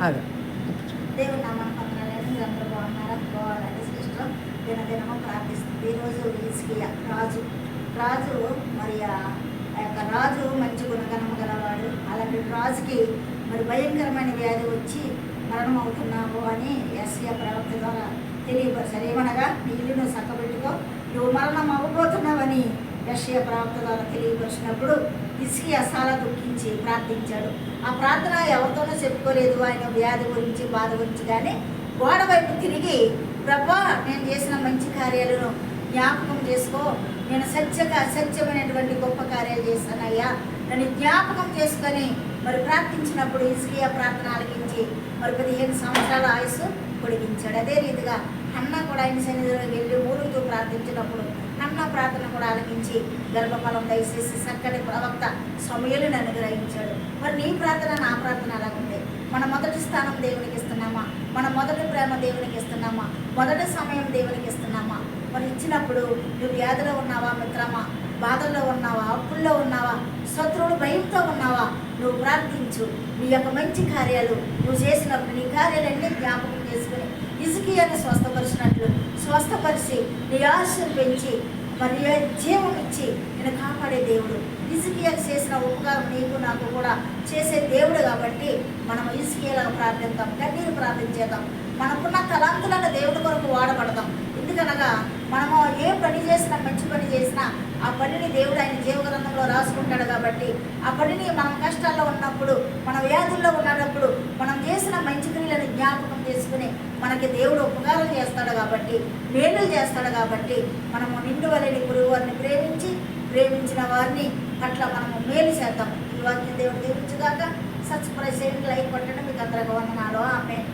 అదే దేవుని నామాన్ని పొందాలని మీరు అందరూ బాగున్నారా? బాగాలని సిస్టర్ దినదినము ప్రార్థిస్తుంది. ఈరోజు హిజ్కియా రాజు మరి ఆ యొక్క రాజు మంచి గుణగణము గలవాడు. అలాంటి రాజుకి మరి భయంకరమైన వ్యాధి వచ్చి మరణం అవుతున్నావు అని యెషయా ప్రవక్త ద్వారా తెలియపరిచారు. ఏమనగా నీ ఇల్లును చక్కబెట్టుకో, నువ్వు మరణం అవ్వబోతున్నావని యెషయా ప్రవక్త ద్వారా తెలియపరిచినప్పుడు హిజ్కియా చాలా దుఃఖించి ప్రార్థించాడు. ఆ ప్రార్థన ఎవరితోనూ చెప్పుకోలేదు, ఆయన వ్యాధి గురించి బాధ గురించి. కానీ గోడ వైపు తిరిగి, ప్రభా నేను చేసిన మంచి కార్యాలను జ్ఞాపకం చేసుకో, నేను సత్యమైనటువంటి గొప్ప కార్యాలు చేశానయ్యా, నన్ను జ్ఞాపకం చేసుకొని మరి ప్రార్థించినప్పుడు హిజ్కియా ప్రార్థన ఆలకించి మరి 15 సంవత్సరాల ఆయుస్సు పొడిగించాడు. అదే రీతిగా హన్నా కూడా ఆయన సన్నిధిలోకి వెళ్ళి మూలుగుతూ ప్రార్థించినప్పుడు హన్నా ప్రార్థన కూడా ఆలకించి గర్భఫలం దయచేసి చక్కటి ప్రవక్త సమూయేలును అనుగ్రహించాడు. మరి నీ ప్రార్థన నా ప్రార్థన అలాగుంది. మన మొదటి స్థానం దేవునికి ఇస్తున్నామా? మన మొదటి ప్రేమ దేవునికి ఇస్తున్నామా? మొదటి సమయం దేవునికి ఇస్తున్నామా? మరి ఇచ్చినప్పుడు నువ్వు వ్యాధిలో ఉన్నావా మిత్రమా? బాధల్లో ఉన్నావా? అప్పుల్లో ఉన్నావా? శత్రువుడు భయంతో ఉన్నావా? నువ్వు ప్రార్థించు. నీ యొక్క మంచి కార్యాలు నువ్వు చేసినప్పుడు నీ కార్యాలన్నీ జ్ఞాపకం చేసుకుని హిజ్కియాను స్వస్థపరిచి నీ ఆశను పెంచి మరి జీవం ఇచ్చి నేను కాపాడే దేవుడు. హిజ్కియాకు చేసిన ఉపకారం నీకు నాకు కూడా చేసే దేవుడు కాబట్టి మనం హిజ్కియాలాగా ప్రార్థిద్దాం, కన్నీరు ప్రార్థించేద్దాం. మనకున్న తలాంతులను దేవుడి కొరకు వాడబడదాం. ఎందుకనగా మనము ఏ పని చేసినా, మంచి పని చేసినా ఆ పనిని దేవుడు ఆయన జీవగ్రంథంలో రాసుకుంటాడు. కాబట్టి ఆ పనిని మనం కష్టాల్లో ఉన్నప్పుడు, మన వ్యాధుల్లో ఉన్నప్పుడు మనం చేసిన మంచి క్రియలను జ్ఞాపకం చేసుకుని మనకి దేవుడు ఉపకారం చేస్తాడు కాబట్టి, మేలు చేస్తాడు కాబట్టి మనము నిండు వలని గురువు వారిని ప్రేమించిన వారిని పట్ల మనము మేలు చేద్దాం. ఈ వాక్యం దేవుడు దీవించుగాక. సబ్స్క్రైబ్ చేయండి, లైక్ కొట్టండి. మీకు అందరికీ వందనాలు. ఆమేన్.